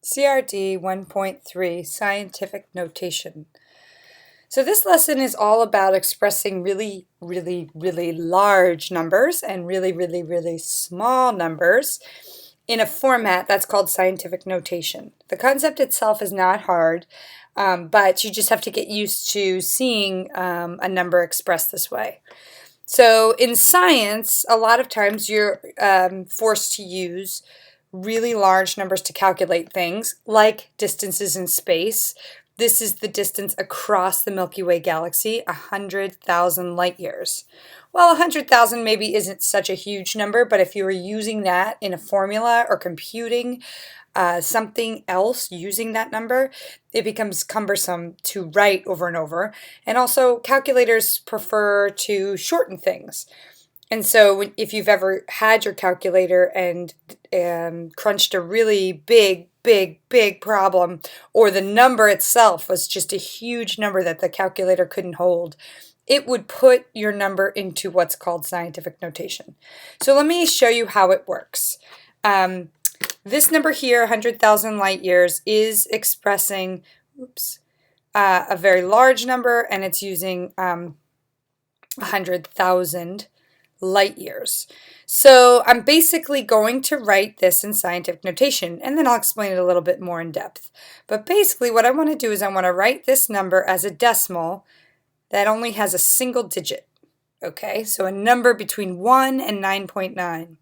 CRD 1.3 Scientific Notation. So this lesson is all about expressing really large numbers and really small numbers in a format that's called scientific notation. The concept itself is not hard, but you just have to get used to seeing a number expressed this way. So in science, a lot of times you're forced to use really large numbers to calculate things, like distances in space. This is the distance across the Milky Way galaxy, 100,000 light years. Well, 100,000 maybe isn't such a huge number, but if you were using that in a formula or computing something else using that number, it becomes cumbersome to write over and over. And also, calculators prefer to shorten things. And so if you've ever had your calculator and crunched a really big problem, or the number itself was just a huge number that the calculator couldn't hold, it would put your number into what's called scientific notation. So let me show you how it works. This number here, 100,000 light years, is expressing a very large number, and it's using 100,000 light years. So I'm basically going to write this in scientific notation, and then I'll explain it a little bit more in depth. But basically what I want to do is I want to write this number as a decimal that only has a single digit. Okay, so a number between 1 and 9.9.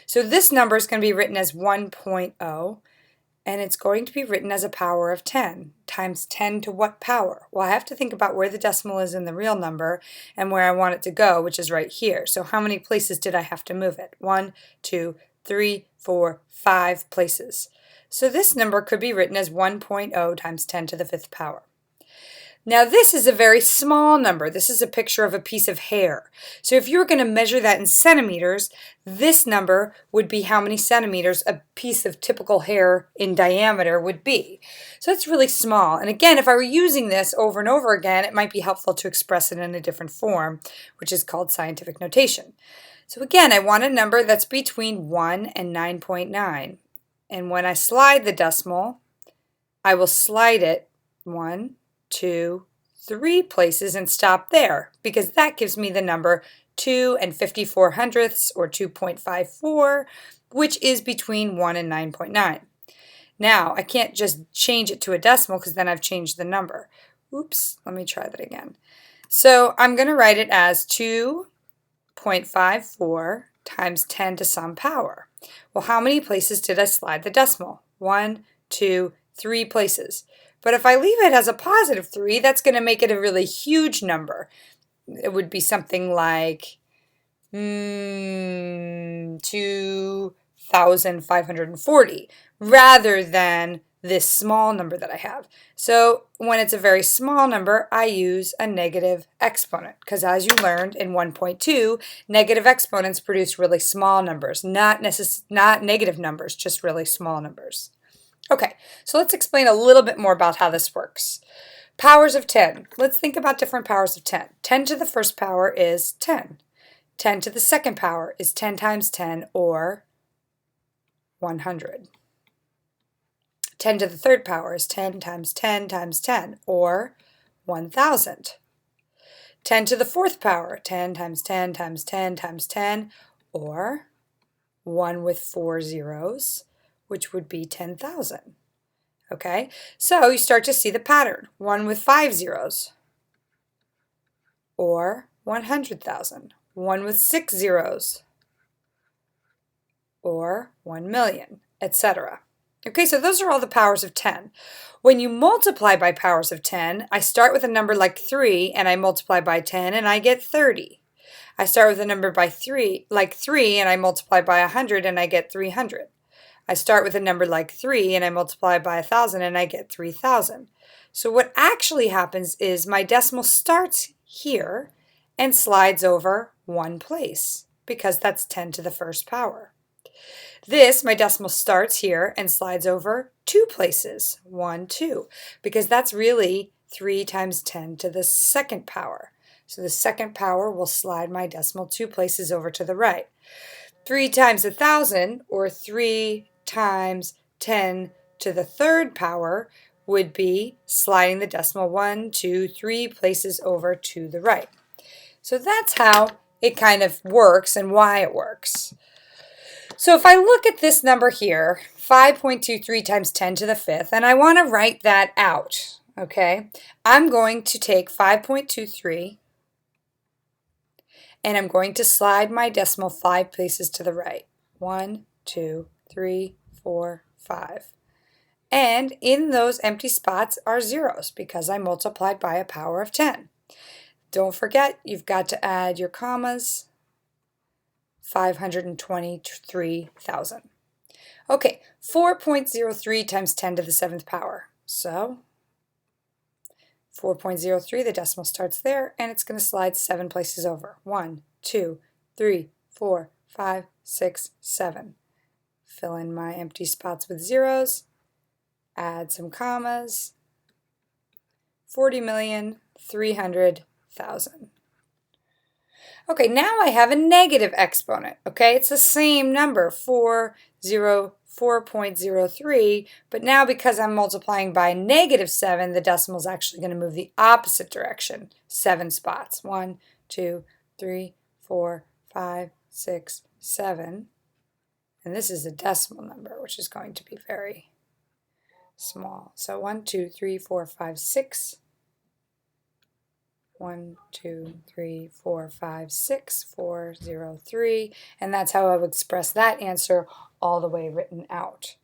So this number is going to be written as 1.0, and it's going to be written as a power of 10. Times 10 to what power? Well, I have to think about where the decimal is in the real number and where I want it to go, which is right here. So how many places did I have to move it? 1, 2, 3, 4, 5 places. So this number could be written as 1.0 times 10 to the 5th power. Now this is a very small number. This is a picture of a piece of hair. So if you were going to measure that in centimeters, this number would be how many centimeters a piece of typical hair in diameter would be. So it's really small. And again, if I were using this over and over again, it might be helpful to express it in a different form, which is called scientific notation. So again, I want a number that's between 1 and 9.9. And when I slide the decimal, I will slide it 1, 2, 3 places and stop there, because that gives me the number 2 and 54 hundredths, or 2.54, which is between 1 and 9.9. Now, I can't just change it to a decimal because then I've changed the number. Oops, let me try that again. So I'm going to write it as 2.54 times 10 to some power. Well, how many places did I slide the decimal? 1, 2, 3 places. But if I leave it as a positive 3, that's going to make it a really huge number. It would be something like 2,540 rather than this small number that I have. So when it's a very small number, I use a negative exponent, because as you learned in 1.2, negative exponents produce really small numbers, not negative numbers, just really small numbers. Okay, so let's explain a little bit more about how this works. Powers of 10. Let's think about different powers of 10. 10 to the first power is 10. 10 to the second power is 10 times 10, or 100. 10 to the third power is 10 times 10 times 10, or 1,000. 10 to the fourth power, 10 times 10 times 10 times 10, or 1 with 4 zeros, which would be 10,000. Okay, so you start to see the pattern. 1 with 5 zeros, or 100,000. 1 with 6 zeros, or 1 million, etc. Okay, so those are all the powers of 10. When you multiply by powers of 10, I start with a number like 3, and I multiply by 10, and I get 30. I start with a number by 3, like 3, and I multiply by 100, and I get 300. I start with a number like 3 and I multiply by 1,000 and I get 3,000. So what actually happens is my decimal starts here and slides over 1 place, because that's 10 to the first power. This, my decimal starts here and slides over 2 places, 1, 2, because that's really 3 times 10 to the second power. So the second power will slide my decimal 2 places over to the right. 3 times 1,000, or 3 times 10 to the third power would be sliding the decimal 1, 2, 3 places over to the right. So that's how it kind of works and why it works. So if I look at this number here, 5.23 times 10 to the fifth, and I want to write that out, okay, I'm going to take 5.23 and I'm going to slide my decimal 5 places to the right. 1, 2, 3, 4, 5. And in those empty spots are zeros because I multiplied by a power of 10. Don't forget, you've got to add your commas. 523,000. Okay, 4.03 times 10 to the seventh power. So 4.03, the decimal starts there, and it's going to slide 7 places over. 1, 2, 3, 4, 5, 6, 7. Fill in my empty spots with zeros. Add some commas. 40,300,000. Okay, now I have a negative exponent, okay? It's the same number, 4.03, but now because I'm multiplying by -7, the decimal is actually going to move the opposite direction, 7 spots. 1, 2, 3, 4, 5, 6, 7. And this is a decimal number, which is going to be very small. So 1, 2, 3, 4, 5, 6. 1, 2, 3, 4, 5, 6, 4, 0, 3, and that's how I would express that answer all the way written out.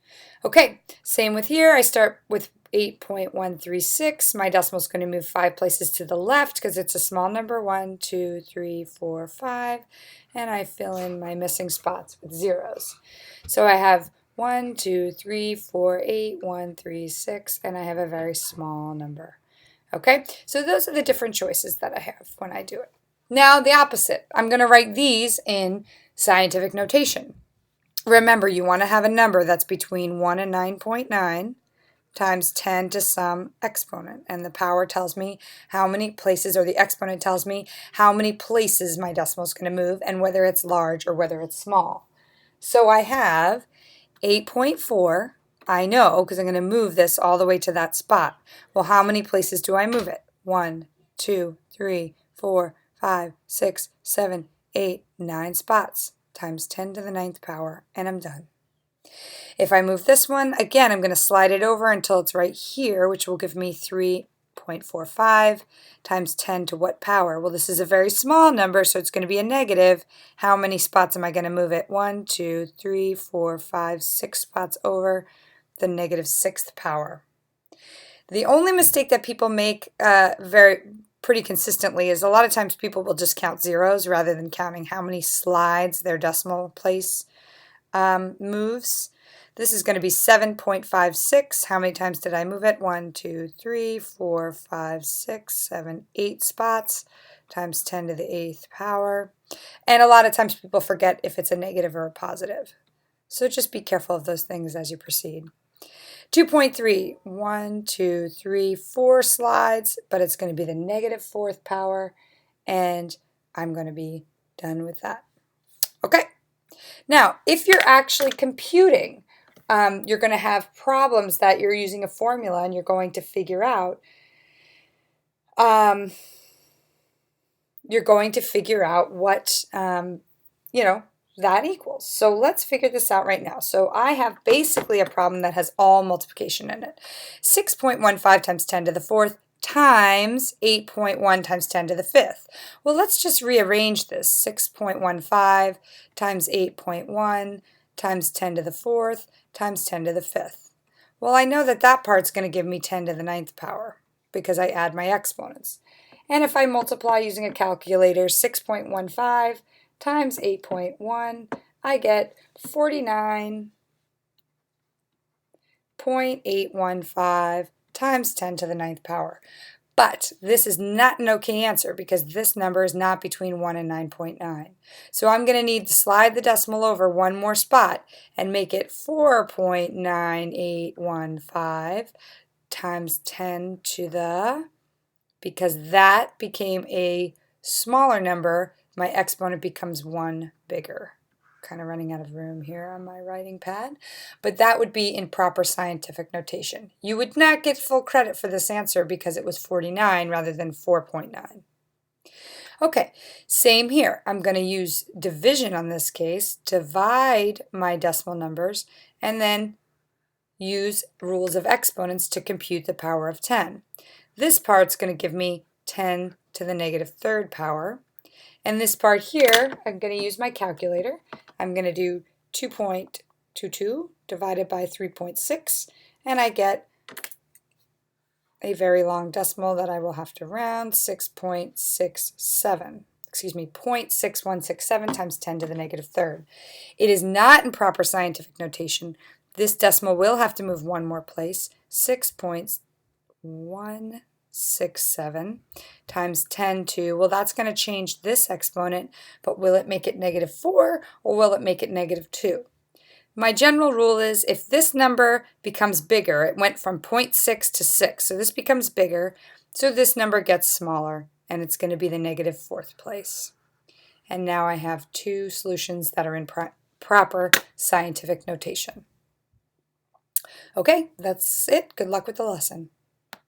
Okay, same with here. I start with 8.136. My decimal is going to move 5 places to the left because it's a small number. 1, 2, 3, 4, 5, and I fill in my missing spots with zeros. So I have 1, 2, 3, 4, 8, 1, 3, 6, and I have a very small number. Okay, so those are the different choices that I have when I do it. Now the opposite. I'm going to write these in scientific notation. Remember, you want to have a number that's between 1 and 9.9 times 10 to some exponent. And the power tells me how many places, or the exponent tells me how many places my decimal is going to move and whether it's large or whether it's small. So I have 8.4. I know because I'm going to move this all the way to that spot. Well, how many places do I move it? 1, 2, 3, 4, 5, 6, 7, 8, 9 spots times 10 to the 9th power, and I'm done. If I move this one, again, I'm going to slide it over until it's right here, which will give me 3.45 times 10 to what power? Well, this is a very small number, so it's going to be a negative. How many spots am I going to move it? 1, 2, 3, 4, 5, 6 spots over the -6th power. The only mistake that people make pretty consistently is a lot of times people will just count zeros rather than counting how many slides their decimal place moves. This is going to be 7.56. How many times did I move it? 1, 2, 3, 4, 5, 6, 7, 8 spots times 10 to the 8th power. And a lot of times people forget if it's a negative or a positive. So just be careful of those things as you proceed. 2.3, 1, 2, 3, 4 slides, but it's going to be the -4th power, and I'm going to be done with that. Okay, now if you're actually computing, you're going to have problems that you're using a formula and you're going to figure out. What, that equals. So let's figure this out right now. So I have basically a problem that has all multiplication in it. 6.15 times 10 to the 4th times 8.1 times 10 to the 5th. Well, let's just rearrange this. 6.15 times 8.1 times 10 to the 4th times 10 to the 5th. Well, I know that that part's going to give me 10 to the 9th power because I add my exponents. And if I multiply using a calculator, 6.15 times 8.1, I get 49.815 times 10 to the 9th power. But this is not an okay answer because this number is not between 1 and 9.9. So I'm going to need to slide the decimal over one more spot and make it 4.9815 times 10 to the, because that became a smaller number, my exponent becomes 1 bigger. kind of running out of room here on my writing pad, but that would be in proper scientific notation. You would not get full credit for this answer because it was 49 rather than 4.9. Okay, same here. I'm going to use division on this case, divide my decimal numbers, and then use rules of exponents to compute the power of 10. This part's going to give me 10 to the negative third power. And this part here, I'm going to use my calculator. I'm going to do 2.22 divided by 3.6, and I get a very long decimal that I will have to round, 6.67. Excuse me, 0.6167 times 10 to the negative third. It is not in proper scientific notation. This decimal will have to move one more place, 6.167 times 10 to, well, that's going to change this exponent, but will it make it negative 4 or will it make it negative 2? My general rule is if this number becomes bigger, it went from 0.6 to 6, so this becomes bigger, so this number gets smaller, and it's going to be the negative fourth place. And now I have two solutions that are in proper scientific notation. Okay, that's it. Good luck with the lesson.